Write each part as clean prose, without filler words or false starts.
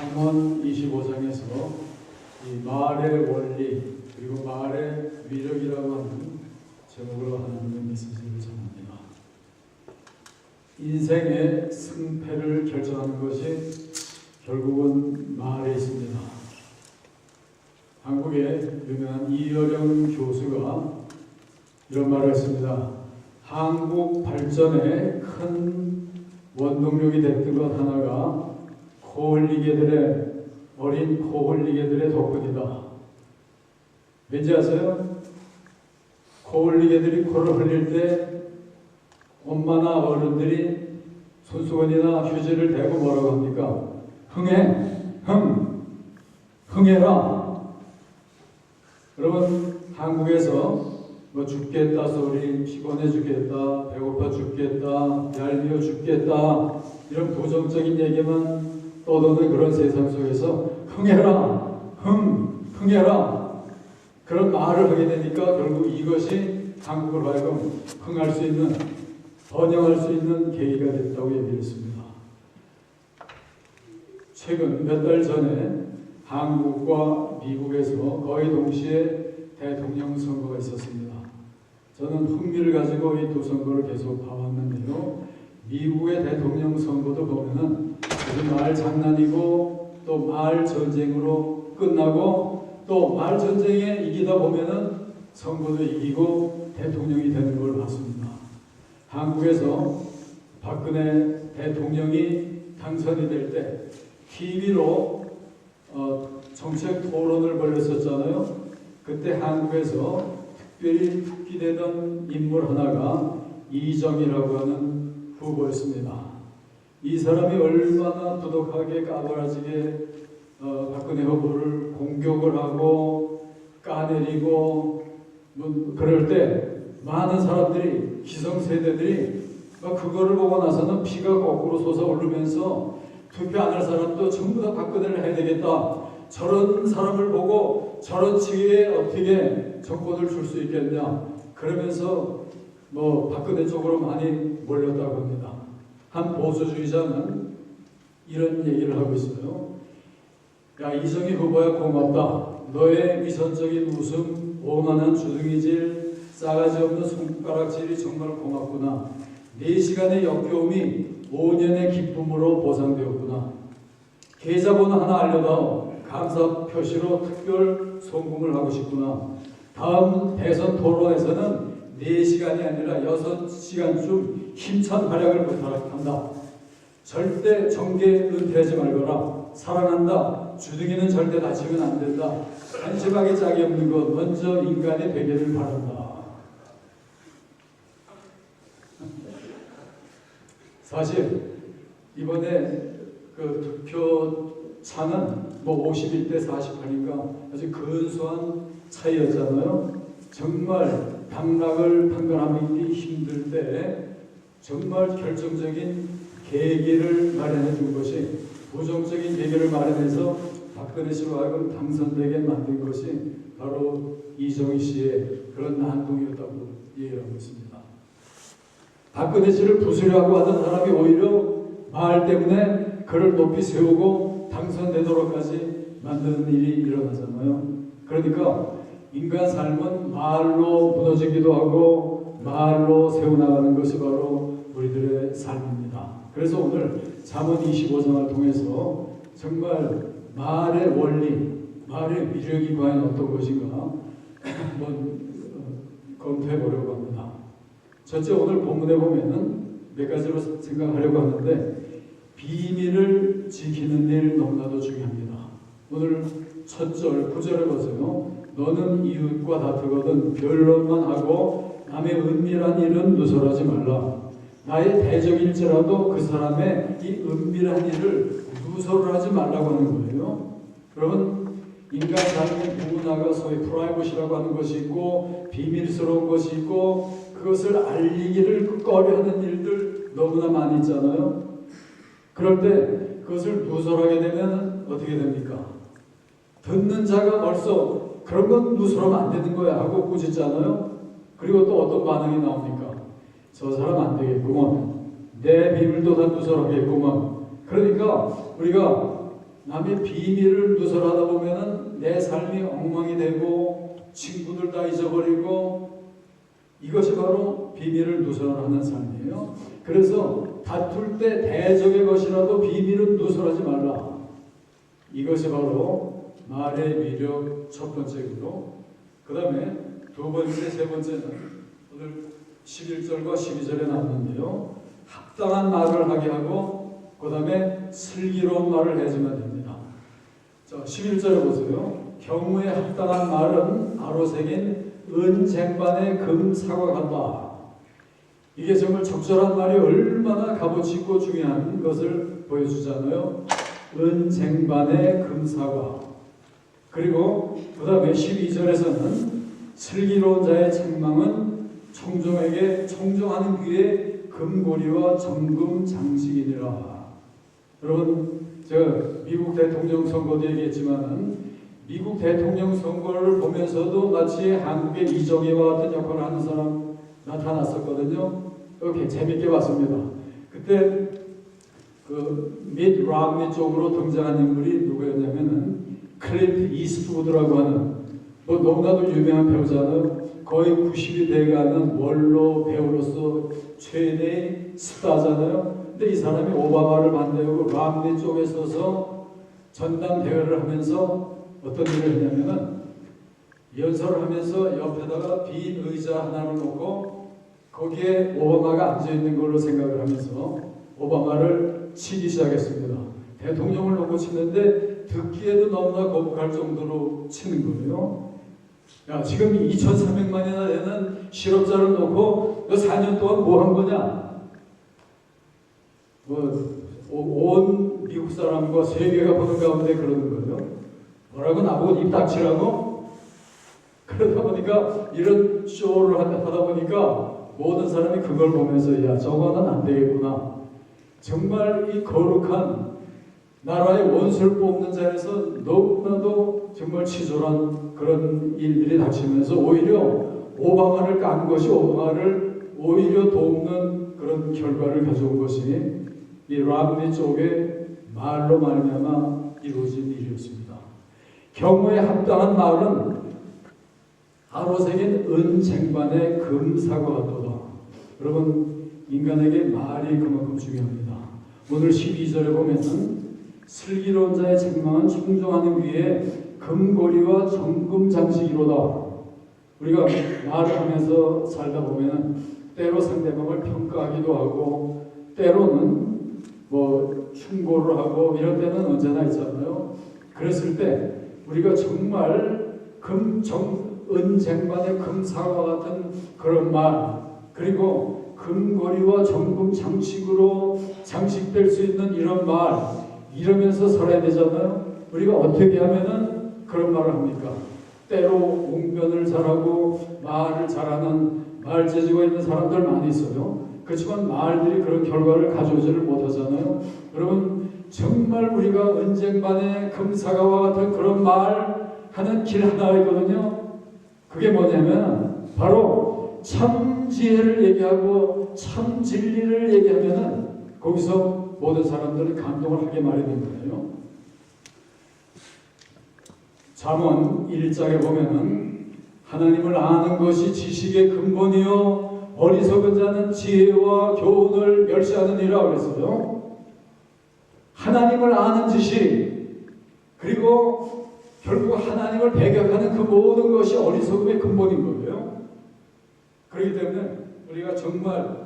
잠언 25장에서 이 말의 원리 그리고 말의 위력이라고 하는 제목으로 하나님의 메시지를 전합니다. 인생의 승패를 결정하는 것이 결국은 말에 있습니다. 한국의 유명한 이어령 교수가 이런 말을 했습니다. 한국 발전의 큰 원동력이 됐던 것 하나가 어린 코홀리개들의 덕분이다. 왠지 아세요? 코홀리개들이 코를 흘릴 때 엄마나 어른들이 손수건이나 휴지를 대고 뭐라고 합니까? 흥해라. 여러분, 한국에서 뭐 죽겠다 소리, 피곤해 죽겠다, 배고파 죽겠다, 얄미워 죽겠다 이런 부정적인 얘기만 떠도는 그런 세상 속에서 흥해라 그런 말을 하게 되니까 결국 이것이 한국으로 하여금 흥할 수 있는, 번영할 수 있는 계기가 됐다고 얘기했습니다. 최근 몇 달 전에 한국과 미국에서 거의 동시에 대통령 선거가 있었습니다. 저는 흥미를 가지고 이 두 선거를 계속 봐왔는데요. 미국의 대통령 선거도 보면은 말 장난이고 또 말 전쟁으로 끝나고 또 말 전쟁에 이기다 보면은 선거도 이기고 대통령이 되는 걸 봤습니다. 한국에서 박근혜 대통령이 당선이 될 때 TV로 정책 토론을 벌였었잖아요. 그때 한국에서 특별히 특기되던 인물 하나가 이정희라고 하는 후보였습니다. 이 사람이 얼마나 부독하게 까발라지게 박근혜 후보를 공격을 하고 까내리고 그럴 때 많은 사람들이, 기성세대들이 그거를 보고 나서는 피가 거꾸로 솟아오르면서 투표 안 할 사람도 전부 다 박근혜를 해야 되겠다. 저런 사람을 보고 저런 측에 어떻게 정권을 줄 수 있겠냐. 그러면서 박근혜 쪽으로 많이 몰렸다고 합니다. 한 보수주의자는 이런 얘기를 하고 있어요. 야, 이정희 후보야 고맙다. 너의 위선적인 웃음, 오만한 주둥이질, 싸가지 없는 손가락질이 정말 고맙구나. 4시간의 역겨움이 5년의 기쁨으로 보상되었구나. 계좌번호 하나 알려다오. 감사 표시로 특별 송금을 하고 싶구나. 다음 대선 토론에서는 4시간이 아니라 6시간쯤 힘찬 활약을 부탁한다. 절대 정계 은퇴하지 말거라. 사랑한다. 주둥이는 절대 다치면 안 된다. 한심하게 짝이 없는 것 먼저 인간이 되기를 바란다. 사실 이번에 그 득표차는 51대 48인가 아주 근소한 차이였잖아요. 정말 당락을 판단하기 힘들 때 정말 결정적인 계기를 마련해 준 것이, 부정적인 계기를 마련해서 박근혜 씨로 하여금 당선되게 만든 것이 바로 이정희 씨의 그런 난동이었다고 얘기하고 있습니다. 박근혜 씨를 부수려고 하던 사람이 오히려 말 때문에 그를 높이 세우고 당선되도록까지 만드는 일이 일어나잖아요. 그러니까 인간 삶은 말로 무너지기도 하고 말로 세워나가는 것이 바로 우리들의 삶입니다. 그래서 오늘 잠언 25장을 통해서 정말 말의 원리, 말의 위력이 과연 어떤 것인가 한번 검토해 보려고 합니다. 첫째, 오늘 본문에 보면은 몇 가지로 생각하려고 하는데 비밀을 지키는 일 너무나도 중요합니다. 오늘 첫 절, 9절을 보세요. 너는 이웃과 다투거든 변론만 하고 남의 은밀한 일은 누설하지 말라. 나의 대적일지라도 그 사람의 이 은밀한 일을 누설하지 말라고 하는 거예요. 여러분, 인간 삶의 문화가 소위 프라이버시라고 하는 것이 있고 비밀스러운 것이 있고 그것을 알리기를 꺼려하는 일들 너무나 많이 있잖아요. 그럴 때 그것을 누설하게 되면 어떻게 됩니까? 듣는 자가 벌써 그런 건 누설하면 안 되는 거야 하고 꾸짖잖아요. 그리고 또 어떤 반응이 나옵니까? 저 사람 안 되겠구먼. 내 비밀도 다 누설하겠구먼. 그러니까 우리가 남의 비밀을 누설하다 보면은 내 삶이 엉망이 되고 친구들 다 잊어버리고 이것이 바로 비밀을 누설하는 삶이에요. 그래서 다툴 때 대적의 것이라도 비밀은 누설하지 말라. 이것이 바로 말의 위력 첫 번째고요. 그 다음에 두 번째, 세 번째는 오늘 11절과 12절에 나오는데요. 합당한 말을 하게 하고 그 다음에 슬기로운 말을 해야지만 됩니다. 자, 11절에 보세요. 경우에 합당한 말은 아로새긴 은쟁반의 금사과 같다. 이게 정말 적절한 말이 얼마나 값어치 있고 중요한 것을 보여주잖아요. 은쟁반의 금사과. 그리고 그 다음에 12절에서는 슬기로운 자의 책망은 청종에게 청종하는 귀에 금고리와 정금 장식이니라. 여러분, 제가 미국 대통령 선거도 얘기했지만은 미국 대통령 선거를 보면서도 마치 한국의 이정희와 같은 역할을 하는 사람 나타났었거든요. 이렇게 재밌게 봤습니다. 그때 그 밋 롬니 쪽으로 등장한 인물이 누구였냐면은 클린트 이스트우드라고 하는 뭐 너무나도 유명한 배우잖아요. 거의 90이 돼가는 원로 배우로서 최대의 스타잖아요. 근데 이 사람이 오바마를 반대하고 롬니 쪽에 서서 전당대회를 하면서 어떤 일을 했냐면은 연설을 하면서 옆에다가 빈 의자 하나를 놓고 거기에 오바마가 앉아있는 걸로 생각을 하면서 오바마를 치기 시작했습니다. 대통령을 놓고 치는데 듣기에도 너무나 거북할 정도로 치는 거예요. 야, 지금 2,300만이나 되는 실업자를 놓고 너 4년 동안 뭐 한 거냐? 온 미국 사람과 세계가 보는 가운데 그러는 거예요. 뭐라고 나보고 입 닥치라고? 그러다 보니까 이런 쇼를 하다 보니까 모든 사람이 그걸 보면서 야, 저거는 안 되겠구나. 정말 이 거룩한 나라의 원수를 뽑는 자리에서 너무나도 정말 치졸한 그런 일들이 닥치면서 오히려 오바마를 깐 것이 오바마를 오히려 돕는 그런 결과를 가져온 것이 이 람니 쪽의 말로 말미암아 이루어진 일이었습니다. 경우에 합당한 말은 아로새긴 은쟁반의 금사과 같도다. 여러분, 인간에게 말이 그만큼 중요합니다. 오늘 12절에 보면은 슬기로운 자의 책망은 청종하는 귀에 금고리와 정금 장식이로다. 우리가 말을 하면서 살다 보면 때로 상대방을 평가하기도 하고 때로는 뭐 충고를 하고 이런 때는 언제나 있잖아요. 그랬을 때 우리가 정말 은쟁반의 금사와 같은 그런 말, 그리고 금고리와 정금 장식으로 장식될 수 있는 이런 말, 이러면서 살아야 되잖아요. 우리가 어떻게 하면은 그런 말을 합니까? 때로 웅변을 잘하고 말을 잘하는 말재주가 있는 사람들 많이 있어요. 그렇지만 말들이 그런 결과를 가져오지를 못하잖아요. 여러분, 정말 우리가 은쟁반의 금사과와 같은 그런 말 하는 길 하나가 있거든요. 그게 뭐냐면 바로 참 지혜를 얘기하고 참 진리를 얘기하면은 거기서 모든 사람들은 감동을 하게 마련인 거예요. 잠언 1장에 보면은 하나님을 아는 것이 지식의 근본이요 어리석은 자는 지혜와 교훈을 멸시하느니라 그랬어요. 하나님을 아는 지식, 그리고 결국 하나님을 배격하는 그 모든 것이 어리석음의 근본인 거예요. 그렇기 때문에 우리가 정말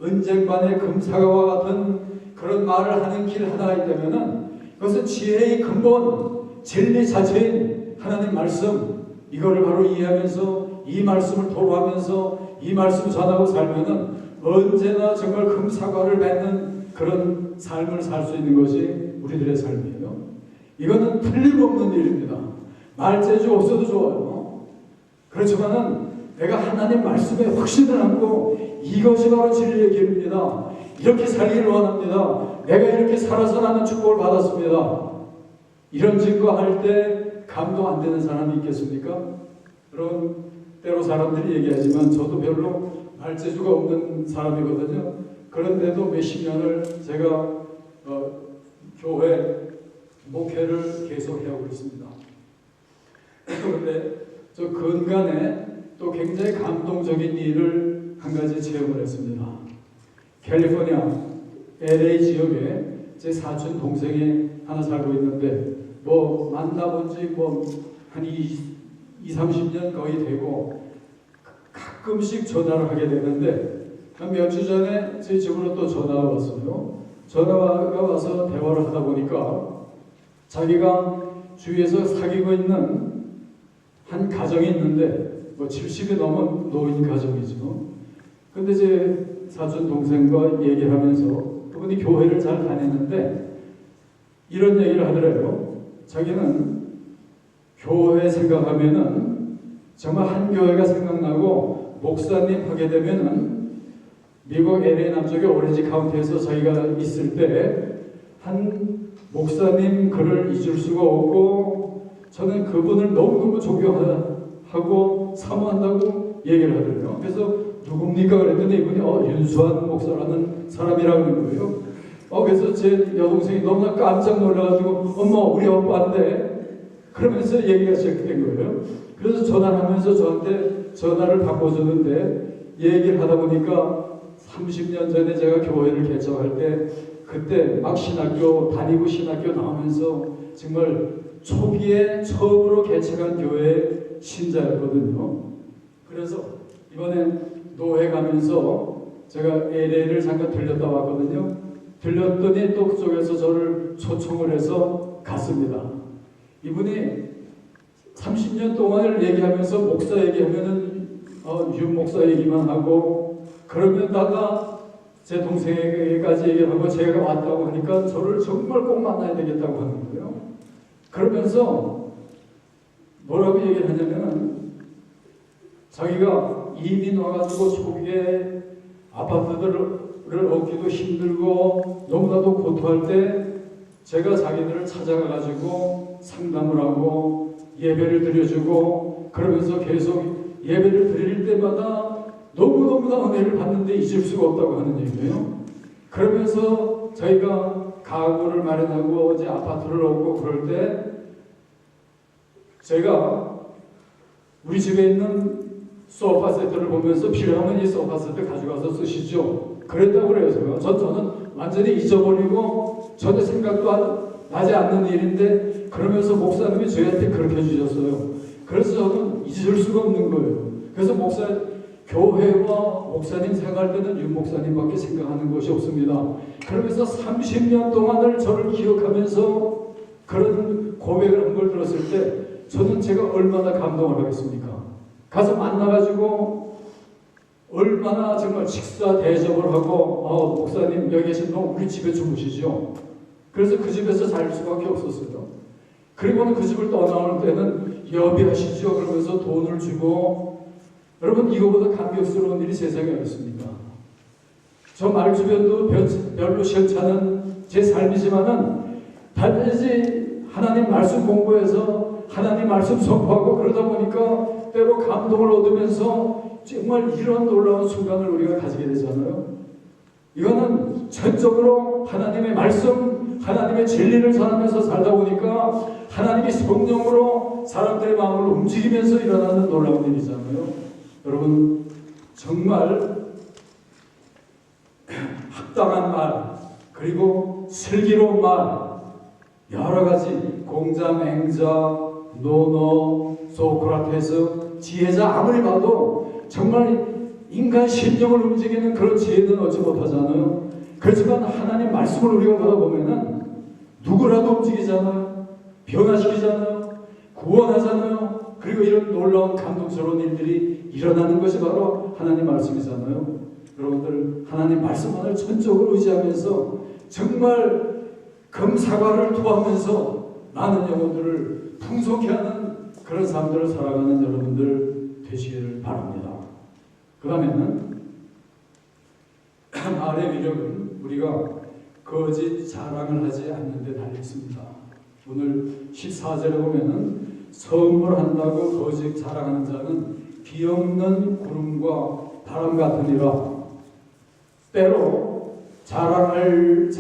은쟁반의 금사과와 같은 그런 말을 하는 길 하나가 있다면은 그것은 지혜의 근본, 진리 자체인 하나님 말씀, 이거를 바로 이해하면서 이 말씀을 토로하면서 이 말씀 전하고 살면은 언제나 정말 금사과를 맺는 그런 삶을 살 수 있는 것이 우리들의 삶이에요. 이거는 틀림없는 일입니다. 말재주 없어도 좋아요. 그렇지만은 내가 하나님 말씀에 확신을 안고 이것이 바로 진리의 길입니다. 이렇게 살기를 원합니다. 내가 이렇게 살아서 나는 축복을 받았습니다. 이런 증거할 때 감동 안 되는 사람이 있겠습니까? 여러분, 때로 사람들이 얘기하지만 저도 별로 말재주가 없는 사람이거든요. 그런데도 몇십 년을 제가 교회 목회를 계속해오고 있습니다. 그런데 저 근간에 또 굉장히 감동적인 일을 한 가지 체험을 했습니다. 캘리포니아 LA 지역에 제 사촌 동생이 하나 살고 있는데 뭐 만나본 지 뭐 한 30년 거의 되고 가끔씩 전화를 하게 되는데 한 몇 주 전에 제 집으로 또 전화가 왔어요. 전화가 와서 대화를 하다 보니까 자기가 주위에서 사귀고 있는 한 가정이 있는데 뭐 70이 넘은 노인 가정이죠. 근데 제 사촌 동생과 얘기를 하면서 그분이 교회를 잘 다니는데 이런 얘기를 하더래요. 자기는 교회 생각하면은 정말 한 교회가 생각나고 목사님 하게 되면은 미국 LA 남쪽의 오렌지 카운티에서 자기가 있을 때 한 목사님 글을 잊을 수가 없고 저는 그분을 너무너무 존경하고 사모한다고 얘기를 하더래요. 그래서 누굽니까? 그랬더니 이분이 윤수환 목사라는 사람이라고 하는 거예요. 그래서 제 여동생이 너무나 깜짝 놀라가지고 엄마 우리 오빠인데 그러면서 얘기가 시작된 거예요. 그래서 전화를 하면서 저한테 전화를 바꿔주는데 얘기를 하다 보니까 30년 전에 제가 교회를 개척할 때 그때 막 신학교 다니고 신학교 나오면서 정말 초기에 처음으로 개척한 교회의 신자였거든요. 그래서 이번에 노회 가면서 제가 LA를 잠깐 들렸다 왔거든요. 들렸더니 또 그쪽에서 저를 초청을 해서 갔습니다. 이분이 30년 동안을 얘기하면서 목사 얘기하면은 윤 목사 얘기만 하고 그러면다가 제 동생에게까지 얘기하고 제가 왔다고 하니까 저를 정말 꼭 만나야 되겠다고 하는 거예요. 그러면서 뭐라고 얘기를 하냐면 자기가 이민 와가지고 초기에 아파트들을 얻기도 힘들고 너무나도 고통할 때 제가 자기들을 찾아가가지고 상담을 하고 예배를 드려주고 그러면서 계속 예배를 드릴 때마다 너무너무나 은혜를 받는데 잊을 수가 없다고 하는 얘기예요. 그러면서 저희가 가구를 마련하고 이제 아파트를 얻고 그럴 때 제가 우리 집에 있는 소파 세트를 보면서 필요하면 이 소파 세트 가져가서 쓰시죠. 그랬다고 그래요. 저는 완전히 잊어버리고 전혀 생각도 나지 않는 일인데 그러면서 목사님이 저희한테 그렇게 해주셨어요. 그래서 저는 잊을 수가 없는 거예요. 그래서 교회와 목사님 생각할 때는 윤 목사님밖에 생각하는 것이 없습니다. 그러면서 30년 동안을 저를 기억하면서 그런 고백을 한 걸 들었을 때 저는 제가 얼마나 감동을 하겠습니까? 가서 만나가지고 얼마나 정말 식사 대접을 하고 목사님 여기 계신 분 우리 집에 주무시죠. 그래서 그 집에서 잘 수밖에 없었어요. 그리고는 그 집을 떠나올 때는 여비하시죠 그러면서 돈을 주고 여러분 이거보다 감격스러운 일이 세상에 어딨습니까? 저 말주변도 별로 시원찮은 제 삶이지만은 단지 하나님 말씀 공부해서 하나님 말씀 선포하고 그러다 보니까 때로 감동을 얻으면서 정말 이런 놀라운 순간을 우리가 가지게 되잖아요. 이거는 전적으로 하나님의 말씀, 하나님의 진리를 전하면서 살다 보니까 하나님의 성령으로 사람들의 마음을 움직이면서 일어나는 놀라운 일이잖아요. 여러분 정말 합당한 말 그리고 슬기로운 말 여러 가지 공자, 맹자, 노노, 소크라테스, 지혜자 아무리 봐도 정말 인간 심령을 움직이는 그런 지혜는 얻지 못하잖아요. 그렇지만 하나님 말씀을 우리가 보다 보면은 누구라도 움직이잖아요. 변화시키잖아요. 구원하잖아요. 그리고 이런 놀라운 감동스러운 일들이 일어나는 것이 바로 하나님 말씀이잖아요. 여러분들 하나님 말씀만을 전적으로 의지하면서 정말 금사과를 토하면서 많은 영혼들을 풍성케 하는 그런 삶들을 살아가는 여러분들 되시기를 바랍니다. 그 다음에는 말의 위력은 우리가 거짓 자랑을 하지 않는 데 달려있습니다. 오늘 14절에 보면은 선물한다고 거짓 자랑하는 자는 비없는 구름과 바람 같으니라. 때로 자랑을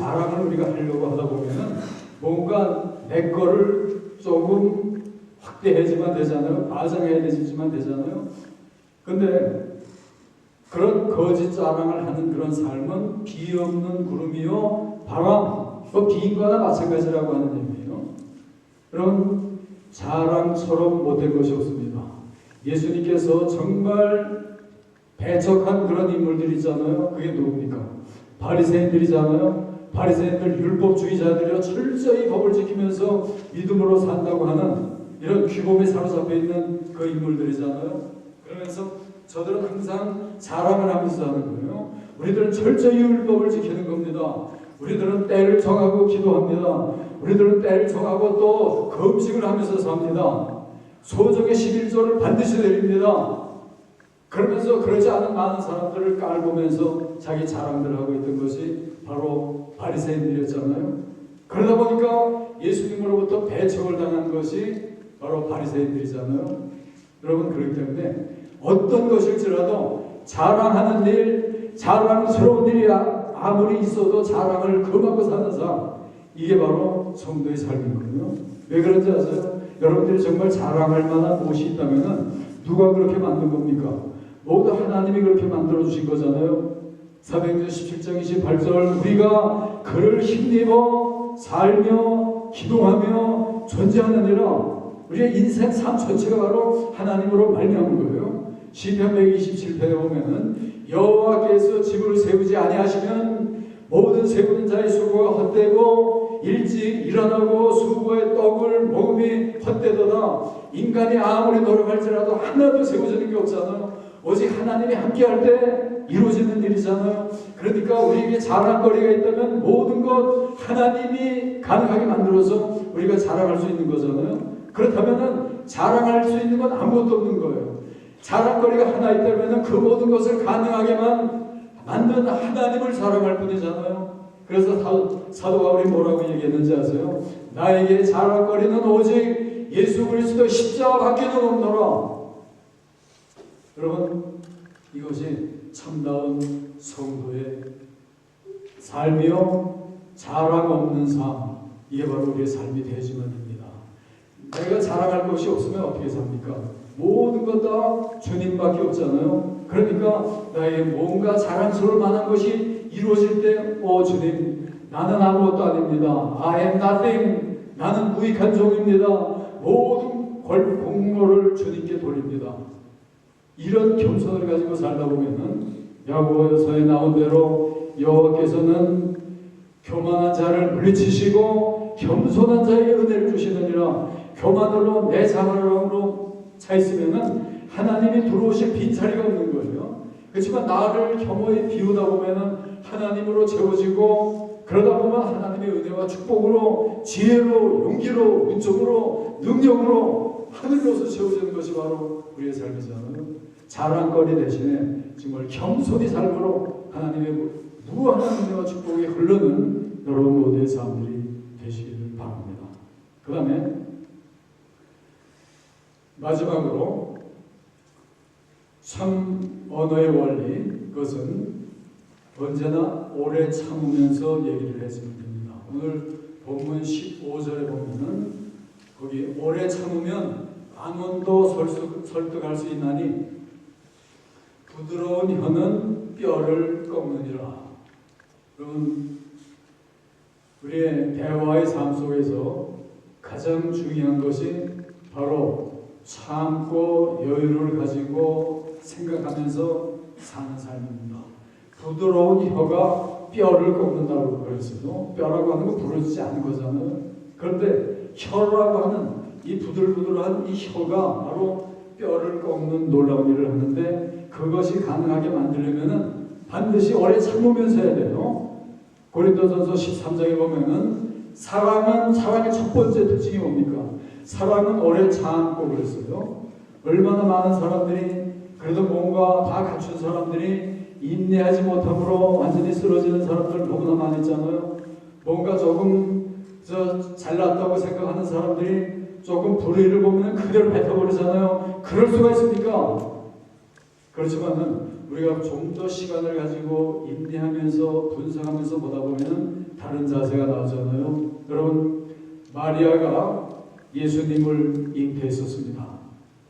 우리가 하려고 하다 보면은 뭔가 내 거를 조금 확대해지만 되잖아요. 과장해지만 되잖아요. 근데 그런 거짓 자랑을 하는 그런 삶은 비 없는 구름이요 바람, 그 비인과나 마찬가지라고 하는 의미예요. 그런 자랑처럼 못된 것이 없습니다. 예수님께서 정말 배척한 그런 인물들이잖아요. 그게 누굽니까? 바리새인들이잖아요. 바리새인들 율법주의자들이요, 철저히 법을 지키면서 믿음으로 산다고 하는 이런 규범에 사로잡혀 있는 그 인물들이잖아요. 그러면서 저들은 항상 자랑을 하면서 하는 거예요. 우리들은 철저히 율법을 지키는 겁니다. 우리들은 때를 정하고 기도합니다. 우리들은 때를 정하고 또 금식을 하면서 삽니다. 소정의 11조를 반드시 드립니다. 그러면서 그러지 않은 많은 사람들을 깔보면서 자기 자랑들을 하고 있던 것이 바로 바리새인들이었잖아요. 그러다 보니까 예수님으로부터 배척을 당한 것이 바로 바리새인들이잖아요. 여러분, 그렇기 때문에 어떤 것일지라도 자랑하는 일, 자랑스러운 일이 아무리 있어도 자랑을 금하고 사는 삶, 이게 바로 성도의 삶인 거예요. 왜 그런지 아세요? 여러분들이 정말 자랑할 만한 곳이 있다면 누가 그렇게 만든 겁니까? 모두 하나님이 그렇게 만들어 주신 거잖아요. 사도행전 17장 28절, 우리가 그를 힘입어 살며 기도하며 존재하느니라. 우리의 인생 삶 전체가 바로 하나님으로 말미암은 거예요. 시편 127편에 보면은 여호와께서 집을 세우지 아니하시면 모든 세우는 자의 수고가 헛되고 일찍 일어나고 수고의 떡을 먹음이 헛되도다. 인간이 아무리 노력할지라도 하나도 세워지는 게 없잖아요. 오직 하나님이 함께할 때 이루어지는 일이잖아요. 그러니까 우리에게 자랑거리가 있다면 모든 것 하나님이 가능하게 만들어서 우리가 자랑할 수 있는 거잖아요. 그렇다면 자랑할 수 있는 건 아무것도 없는 거예요. 자랑거리가 하나 있다면 그 모든 것을 가능하게만 만든 하나님을 자랑할 뿐이잖아요. 그래서 사도 바울이 뭐라고 얘기했는지 아세요? 나에게 자랑거리는 오직 예수 그리스도 십자가밖에는 없노라. 여러분, 이것이 참다운 성도의 삶이요, 자랑 없는 삶, 이게 바로 우리의 삶이 되어야지만 됩니다. 내가 자랑할 것이 없으면 어떻게 삽니까? 모든 것 다 주님밖에 없잖아요. 그러니까 나에게 뭔가 자랑스러울 만한 것이 이루어질 때, 주님, 나는 아무것도 아닙니다. I am nothing. 나는 무익한 종입니다. 모든 공로를 주님께 돌립니다. 이런 겸손을 가지고 살다 보면은 야고보서에 나온 대로 여호와께서는 교만한 자를 물리치시고 겸손한 자에게 은혜를 주시느니라. 교만으로 내 자랑으로 차 있으면은 하나님이 들어오실 빈자리가 없는 거예요. 그렇지만 나를 겸허히 비우다 보면은 하나님으로 채워지고, 그러다 보면 하나님의 은혜와 축복으로, 지혜로, 용기로, 은총으로, 능력으로 하늘로서 채워지는 것이 바로 우리의 삶이잖아요. 자랑거리 대신에 정말 겸손히 삶으로 하나님의 무한한 은혜와 축복이 흐르는 여러분 모두의 삶들이 되시기를 바랍니다. 그 다음에 마지막으로 참 언어의 원리, 그것은 언제나 오래 참으면서 얘기를 했으면 됩니다. 오늘 본문 15절에 보면은 거기 오래 참으면 안원도 설득할 수 있나니 부드러운 혀는 뼈를 꺾느니라. 여러분, 우리의 대화의 삶 속에서 가장 중요한 것이 바로 참고 여유를 가지고 생각하면서 사는 삶입니다. 부드러운 혀가 뼈를 꺾는다고 그랬어요. 뼈라고 하는 건 부러지지 않은 거잖아요. 그런데 혀라고 하는 이 부들부들한 이 혀가 바로 뼈를 꺾는 놀라운 일을 하는데, 그것이 가능하게 만들려면 반드시 오래 참으면서 해야 돼요. 고린도전서 13장에 보면은 사랑의 첫 번째 특징이 뭡니까? 사랑은 오래 참고 그랬어요. 얼마나 많은 사람들이, 그래도 뭔가 다 갖춘 사람들이 인내하지 못함으로 완전히 쓰러지는 사람들 너무나 많이 있잖아요. 뭔가 조금 잘났다고 생각하는 사람들이 조금 불의를 보면 그대로 뱉어버리잖아요. 그럴 수가 있습니까? 그렇지만은 우리가 좀 더 시간을 가지고 인내하면서 분석하면서 보다 보면 다른 자세가 나오잖아요. 여러분, 마리아가 예수님을 잉태했었습니다.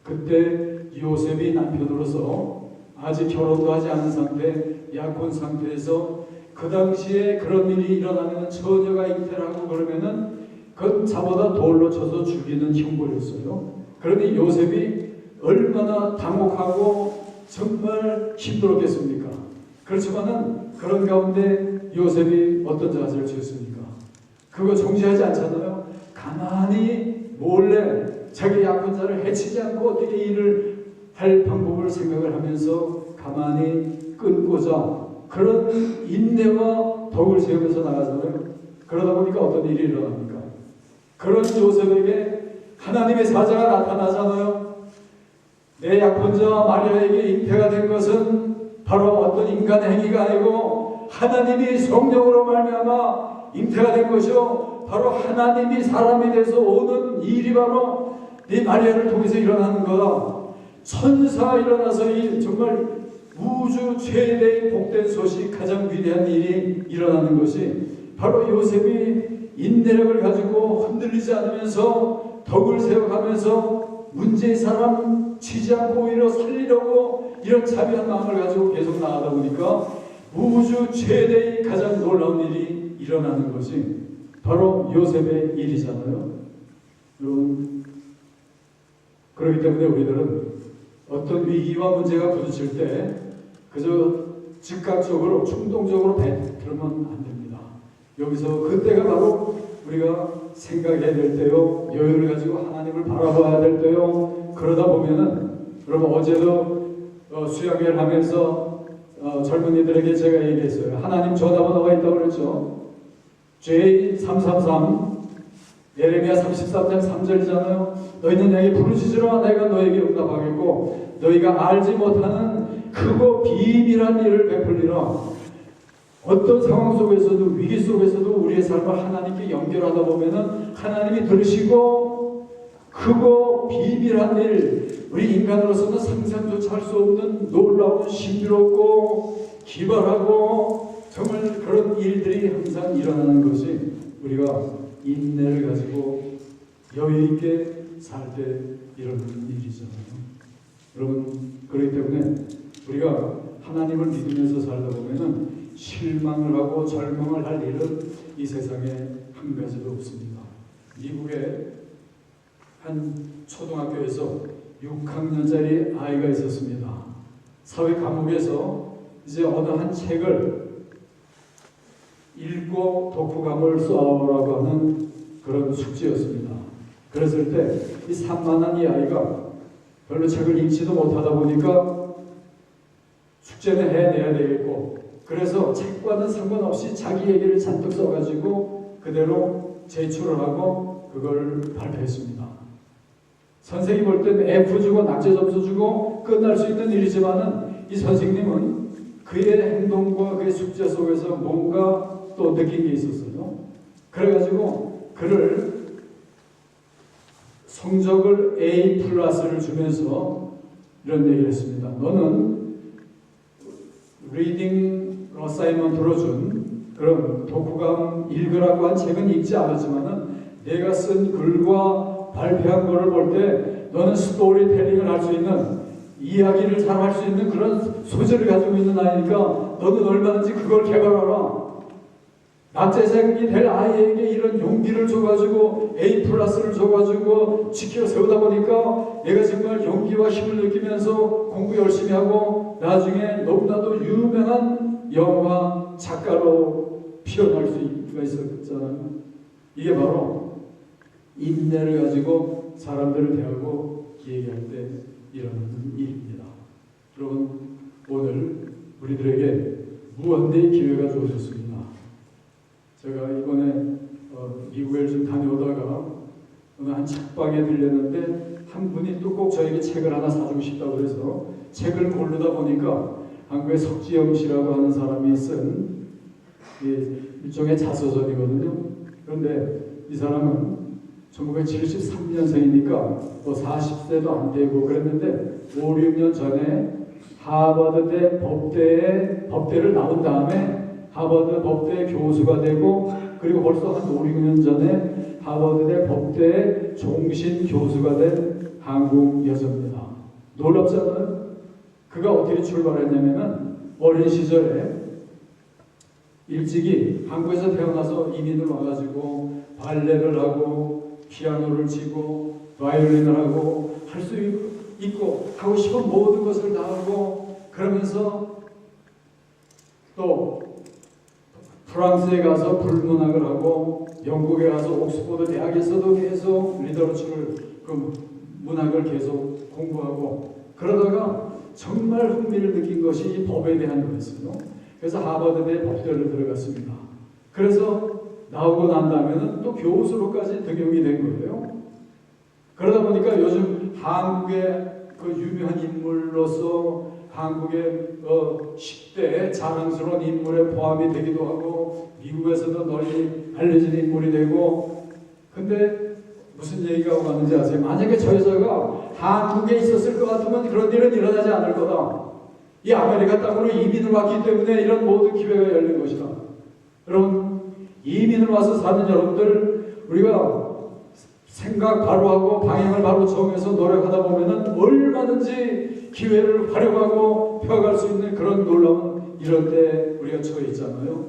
그때 요셉이 남편으로서 아직 결혼도 하지 않은 상태, 약혼 상태에서 그 당시에 그런 일이 일어나면 처녀가 잉태를 하고 그러면은 그건 자보다 돌로 쳐서 죽이는 형벌이었어요. 그러니 요셉이 얼마나 당혹하고 정말 힘들었겠습니까? 그렇지만은 그런 가운데 요셉이 어떤 자세를 취했습니까? 그거 정지하지 않잖아요. 가만히 몰래 자기 약혼자를 해치지 않고 어떻게 일을 할 방법을 생각을 하면서 가만히 끊고자 그런 인내와 덕을 세우면서 나가잖아요. 그러다 보니까 어떤 일이 일어납니까? 그런 요셉에게 하나님의 사자가 나타나잖아요. 내 약혼자 마리아에게 잉태가 된 것은 바로 어떤 인간의 행위가 아니고 하나님이 성령으로 말미암아 잉태가 된 것이요, 바로 하나님이 사람이 돼서 오는 일이 바로 네 마리아를 통해서 일어나는 거다. 천사가 일어나서 이 정말 우주 최대의 복된 소식, 가장 위대한 일이 일어나는 것이 바로 요셉이 인내력을 가지고 흔들리지 않으면서 덕을 세워가면서 문제의 사람 치지 않고 오히려 살리려고 이런 자비한 마음을 가지고 계속 나가다 보니까 우주 최대의 가장 놀라운 일이 일어나는 것이 바로 요셉의 일이잖아요. 여러분, 그렇기 때문에 우리들은 어떤 위기와 문제가 부딪힐 때 그저 즉각적으로 충동적으로 배틀면 안 됩니다. 여기서 그때가 바로 우리가 생각해야 될 때요, 여유를 가지고 하나님을 바라봐야 될 때요. 그러다 보면은 여러분, 어제도 수양회를 하면서 젊은이들에게 제가 얘기했어요. 하나님 전화번호가 있다고 그랬죠. J333 예레미야 33장 3절이잖아요. 너희는 내게 부르짖으라 내가 너에게 응답하겠고 너희가 알지 못하는 크고 비밀한 일을 베풀리라. 어떤 상황 속에서도, 위기 속에서도 우리의 삶을 하나님께 연결하다 보면은 하나님이 들으시고 크고 비밀한 일, 우리 인간으로서는 상상조차 할 수 없는 놀라운 신비롭고 기발하고 정말 그런 일들이 항상 일어나는 것이 우리가 인내를 가지고 여유 있게 살 때 일어나는 일이잖아요. 여러분, 그렇기 때문에 우리가 하나님을 믿으면서 살다 보면은 실망을 하고 절망을 할 일은 이 세상에 한 가지도 없습니다. 미국의 한 초등학교에서 6학년짜리 아이가 있었습니다. 사회 과목에서 이제 어느 한 책을 읽고 독후감을 써오라고 하는 그런 숙제였습니다. 그랬을 때 이 산만한 이 아이가 별로 책을 읽지도 못하다 보니까 숙제는 해내야 되겠고, 그래서 책과는 상관없이 자기 얘기를 잔뜩 써가지고 그대로 제출을 하고 그걸 발표했습니다. 선생님이 볼 때는 F 주고 낙제 점수 주고 끝날 수 있는 일이지만은 이 선생님은 그의 행동과 그의 숙제 속에서 뭔가 또 느낀 게 있었어요. 그래가지고 그를 성적을 A 플러스를 주면서 이런 얘기를 했습니다. 너는 리딩 어사이먼트로 준 그런 독후감 읽으라고 한 책은 읽지 않았지만은 내가 쓴 글과 발표한 거를 볼 때 너는 스토리텔링을 할 수 있는, 이야기를 잘 할 수 있는 그런 소질을 가지고 있는 아이니까 너는 얼마든지 그걸 개발하라. 낙제생이 될 아이에게 이런 용기를 줘가지고 A 플러스를 줘가지고 지켜 세우다 보니까 내가 정말 용기와 힘을 느끼면서 공부 열심히 하고 나중에 너무나도 유명한 영화 작가로 피어날 수가 있었잖아요. 이게 바로 인내를 가지고 사람들을 대하고 얘기할 때 일어나는 일입니다. 여러분, 오늘 우리들에게 무한대의 기회가 주어졌습니다. 제가 이번에 미국에 좀 다녀오다가 어느 한 책방에 들렸는데 한 분이 또 꼭 저에게 책을 하나 사주고 싶다고 해서 책을 고르다 보니까 한국의 석지영 씨라고 하는 사람이 쓴 일종의 자서전이거든요. 그런데 이 사람은 1973년생이니까 뭐 40세도 안 되고 그랬는데 5, 6년 전에 하버드대 법대를 나온 다음에 하버드 법대 교수가 되고 그리고 벌써 한 5, 6년 전에 하버드대 법대의 종신 교수가 된 한국 여자입니다. 놀랍잖아요? 그가 어떻게 출발했냐면은 어린 시절에 일찍이 한국에서 태어나서 이민을 와가지고 발레를 하고 피아노를 치고 바이올린을 하고 할 수 있고 하고 싶은 모든 것을 다 하고 그러면서 또 프랑스에 가서 불문학을 하고 영국에 가서 옥스퍼드 대학에서도 계속 리더러처를 그 문학을 계속 공부하고 그러다가 정말 흥미를 느낀 것이 이 법에 대한 거였어요. 그래서 하버드대 법대를 들어갔습니다. 그래서 나오고 난 다음에는 또 교수로까지 등용이 된 거예요. 그러다 보니까 요즘 한국의 그 유명한 인물로서 한국의 10대 자랑스러운 인물에 포함이 되기도 하고 미국에서도 널리 알려진 인물이 되고 근데 무슨 얘기가 오가는지 아세요? 만약에 저 여자가 한국에 있었을 것 같으면 그런 일은 일어나지 않을 거다. 이 아메리카 땅으로 이민을 왔기 때문에 이런 모든 기회가 열린 것이다. 여러분 이민을 와서 사는 여러분들 우리가 생각 바로 하고 방향을 바로 정해서 노력하다 보면은 얼마든지 기회를 활용하고 펴갈 수 있는 그런 놀라운 이런 때 우리가 처해 있잖아요.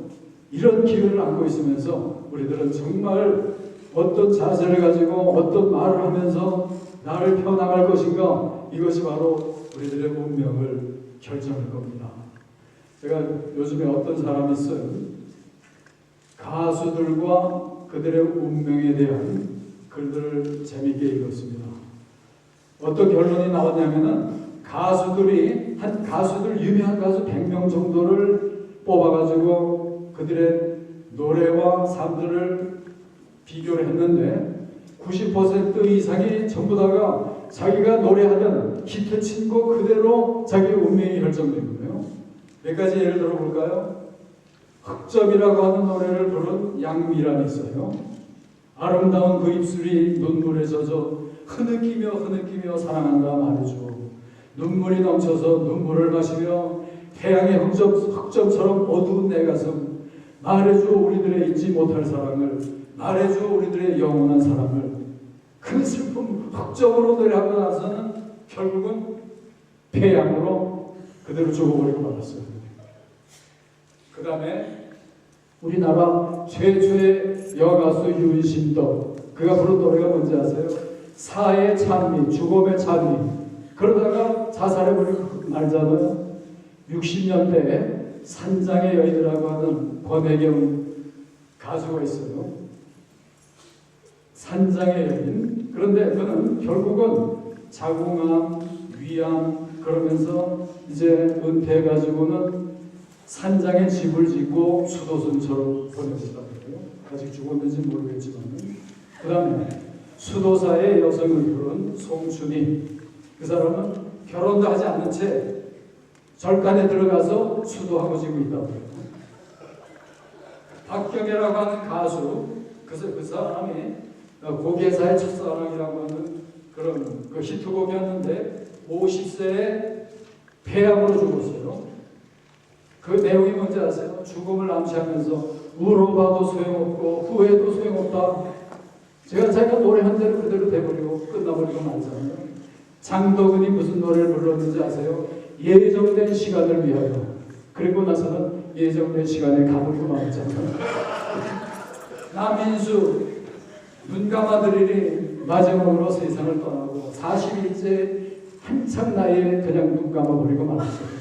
이런 기회를 안고 있으면서 우리들은 정말 어떤 자세를 가지고 어떤 말을 하면서 나를 펴나갈 것인가 이것이 바로 우리들의 운명을 결정할 겁니다. 제가 요즘에 어떤 사람이 있어요. 가수들과 그들의 운명에 대한 글들을 재미있게 읽었습니다. 어떤 결론이 나왔냐면은 가수들 유명한 가수 100명 정도를 뽑아가지고 그들의 노래와 삶들을 비교를 했는데 90% 이상이 전부 다가 자기가 노래하던 히트 친 곡 그대로 자기의 운명이 결정된 거예요. 몇 가지 예를 들어볼까요? 흑점이라고 하는 노래를 부른 양미란이 있어요. 아름다운 그 입술이 눈물에 젖어 흐느끼며 사랑한다 말해줘. 눈물이 넘쳐서 눈물을 마시며 태양의 흑점처럼 어두운 내 가슴 말해줘 우리들의 잊지 못할 사랑을 말해줘 우리들의 영원한 사랑을. 그 슬픔 흑점으로 노래하고 나서는 결국은 폐양으로 그대로 죽어버리고 말았어요. 그 다음에 우리나라 최초의 여가수 윤심덕 그가 부른 노래가 뭔지 아세요? 사의 찬미, 죽음의 찬미. 그러다가 자살해버리고 말잖아요. 60년대에 산장의 여인이라고 하는 권혜경 가수가 있어요. 산장의 여인. 그런데 그는 결국은 자궁암, 위암 그러면서 이제 은퇴해가지고는 산장에 집을 짓고 수도승처럼 보내셨다고 해요. 아직 죽었는지 모르겠지만. 그 다음에 수도사의 여성을 부른 송춘희. 그 사람은 결혼도 하지 않은 채 절간에 들어가서 수도하고 지고 있다고 해요. 박경애라고 하는 가수. 그래서 그 사람이 고개사의 첫사랑이라고 하는 그런 그 히트곡이었는데 50세에 폐암으로 죽었어요. 그 내용이 뭔지 아세요? 죽음을 암시하면서 울어봐도 소용없고 후회도 소용없다. 제가 노래한 대로 그대로 돼버리고 끝나버리고 말잖아요. 장덕은이 무슨 노래를 불렀는지 아세요? 예정된 시간을 위하여. 그리고 나서는 예정된 시간에 가버리고 말았잖아요. 남인수 눈 감아드리니 마지막으로 세상을 떠나고 40일째 한참 나이에 그냥 눈 감아버리고 말았어요.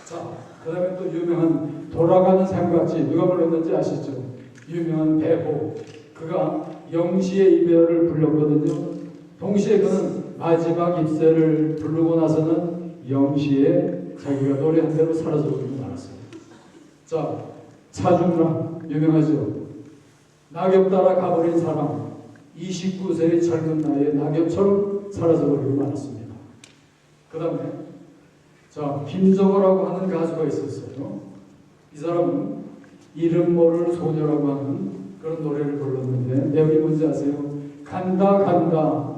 자, 그 다음에 또 유명한 돌아가는 삼각지 누가 불렀는지 아시죠? 유명한 배호. 그가 영시의 이별을 불렀거든요. 동시에 그는 마지막 입새를 부르고 나서는 영시에 자기가 노래한 대로 사라져버리고 말았어요. 자, 차중남 유명하죠? 낙엽 따라 가버린 사람. 29세의 젊은 나이에 낙엽처럼 사라져버리고 말았습니다. 그 다음에 자, 김정호라고 하는 가수가 있었어요. 이 사람은 이름 모를 소녀라고 하는 그런 노래를 불렀는데 내용이 뭔지 아세요? 간다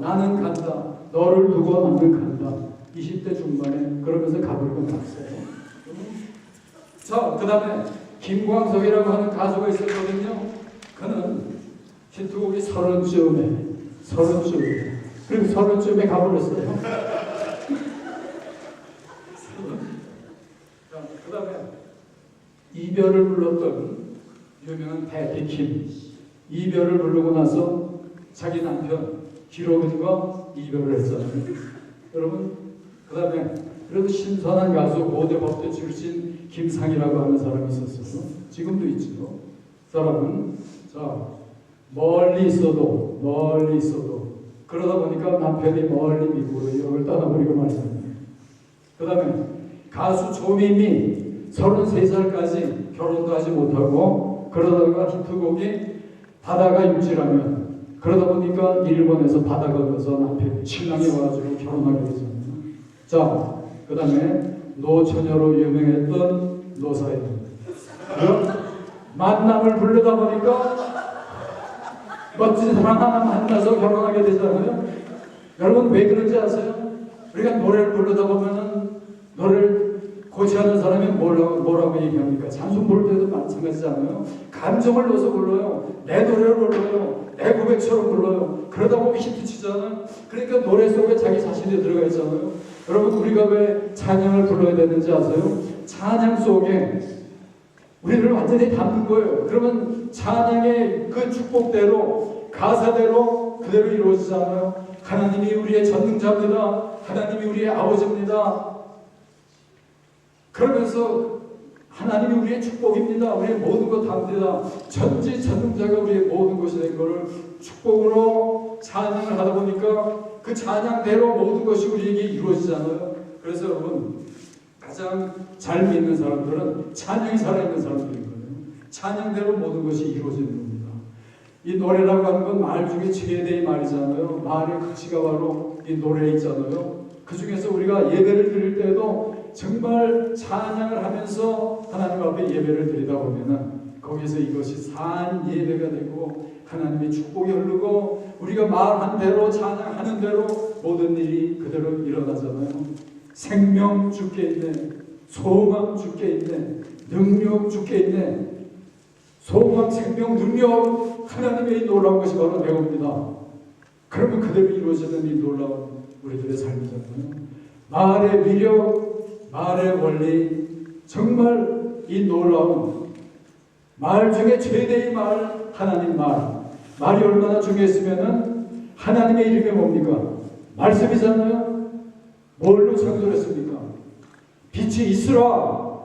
나는 간다 너를 두고 나는 간다. 20대 중반에 그러면서 가버리고 났어요. 자, 그 다음에 김광석이라고 하는 가수가 있었거든요. 그는 히트곡이 30쯤에 그리고 30쯤에 가버렸어요. 그 다음에 이별을 불렀던 유명한 패티킴, 이별을 부르고 나서 자기 남편 기록은과 이별을 했잖아요. 여러분, 그 다음에 그래도 신선한 가수 고대 법대 출신 김상이라고 하는 사람이 있었어요. 지금도 있죠. 사람은 자 멀리 있어도 그러다 보니까 남편이 멀리 미국으로 유학을 떠나버리고 말잖아요. 그 다음에 가수 조미미 33살까지 결혼도 하지 못하고 그러다가 히트곡이 바다가 육지라면 그러다 보니까 일본에서 바다 건너서 남편이 신랑이 와가지고 결혼하게 되잖아요. 자, 그 다음에 노처녀로 유명했던 노사연 만남을 부르다 보니까 멋진 사람 하나 만나서 결혼하게 되잖아요. 여러분 왜 그런지 아세요? 우리가 노래를 부르다 보면은 노래를 고치하는 사람이 뭐라고 얘기합니까? 찬송 부를 때도 마찬가지잖아요. 감정을 넣어서 불러요. 내 노래를 불러요. 내 고백처럼 불러요. 그러다 보면 히트 치잖아요. 그러니까 노래 속에 자기 자신이 들어가 있잖아요. 여러분 우리가 왜 찬양을 불러야 되는지 아세요? 찬양 속에 우리를 완전히 담는 거예요. 그러면 찬양의 그 축복대로 가사대로 그대로 이루어지잖아요. 하나님이 우리의 전능자입니다. 하나님이 우리의 아버지입니다. 그러면서 하나님이 우리의 축복입니다. 우리의 모든 것 답니다. 전지전능자가 우리의 모든 것이 된 것을 축복으로 찬양을 하다 보니까 그 찬양대로 모든 것이 우리에게 이루어지잖아요. 그래서 여러분 가장 잘 믿는 사람들은 찬양이 살아있는 사람들인 거예요. 찬양대로 모든 것이 이루어지는 겁니다. 이 노래라고 하는 건 말 중에 최대의 말이잖아요. 말의 가치가 바로 이 노래에 있잖아요. 그 중에서 우리가 예배를 드릴 때도 정말 찬양을 하면서 하나님 앞에 예배를 드리다 보면은 거기서 이것이 산 예배가 되고 하나님의 축복이 흐르고 우리가 말한 대로 찬양하는 대로 모든 일이 그대로 일어나잖아요. 생명 주께 있네, 소망 주께 있네, 능력 주께 있네. 소망, 생명, 능력 하나님의 이 놀라운 것이 바로 내 겁니다. 그러면 그대로 이루어지는 이 놀라운 우리들의 삶이잖아요. 말의 위력, 말의 원리, 정말 이 놀라운 말 중에 최대의 말, 하나님 말. 말이 얼마나 중요했으면은 하나님의 이름이 뭡니까? 말씀이잖아요. 뭘로 창조를 했습니까? 빛이 있으라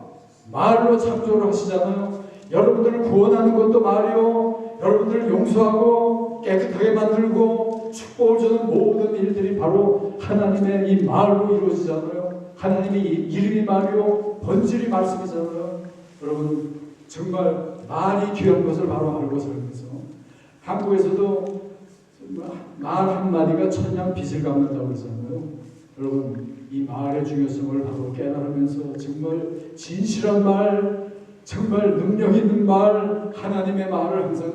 말로 창조를 하시잖아요. 여러분들을 구원하는 것도 말이요, 여러분들을 용서하고 깨끗하게 만들고 축복을 주는 모든 일들이 바로 하나님의 이 말로 이루어지잖아요. 하나님의 이름이 말이요, 본질이 말씀이잖아요. 여러분 정말 말이 귀한 것을 바로 알고 살면서 한국에서도 말 한마디가 천냥 빚을 갚는다고 그러잖아요. 여러분 이 말의 중요성을 바로 깨달으면서 정말 진실한 말, 정말 능력 있는 말, 하나님의 말을 항상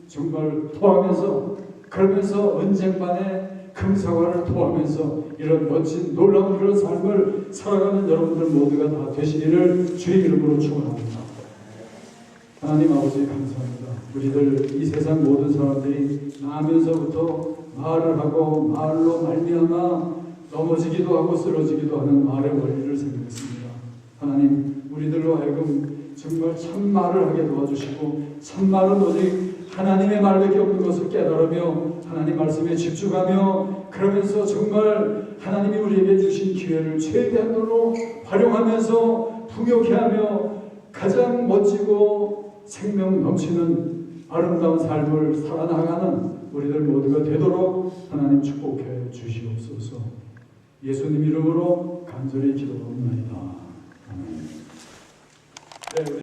정말 토하면서 그러면서 언쟁반에 금사과를 토하면서 이런 멋진 놀라운 그런 삶을 살아가는 여러분들 모두가 다 되시기를 주의 이름으로 축원합니다. 하나님 아버지 감사합니다. 우리들 이 세상 모든 사람들이 나면서부터 말을 하고 말로 말미암아 넘어지기도 하고 쓰러지기도 하는 말의 원리를 생각했습니다. 하나님 우리들로 하여금 정말 참말을 하게 도와주시고 참말은 오직 하나님의 말밖에 없는 것을 깨달으며 하나님 말씀에 집중하며 그러면서 정말 하나님이 우리에게 주신 기회를 최대한으로 활용하면서 풍요케 하며 가장 멋지고 생명 넘치는 아름다운 삶을 살아나가는 우리들 모두가 되도록 하나님 축복해 주시옵소서. 예수님 이름으로 간절히 기도합니다. 아멘. 네,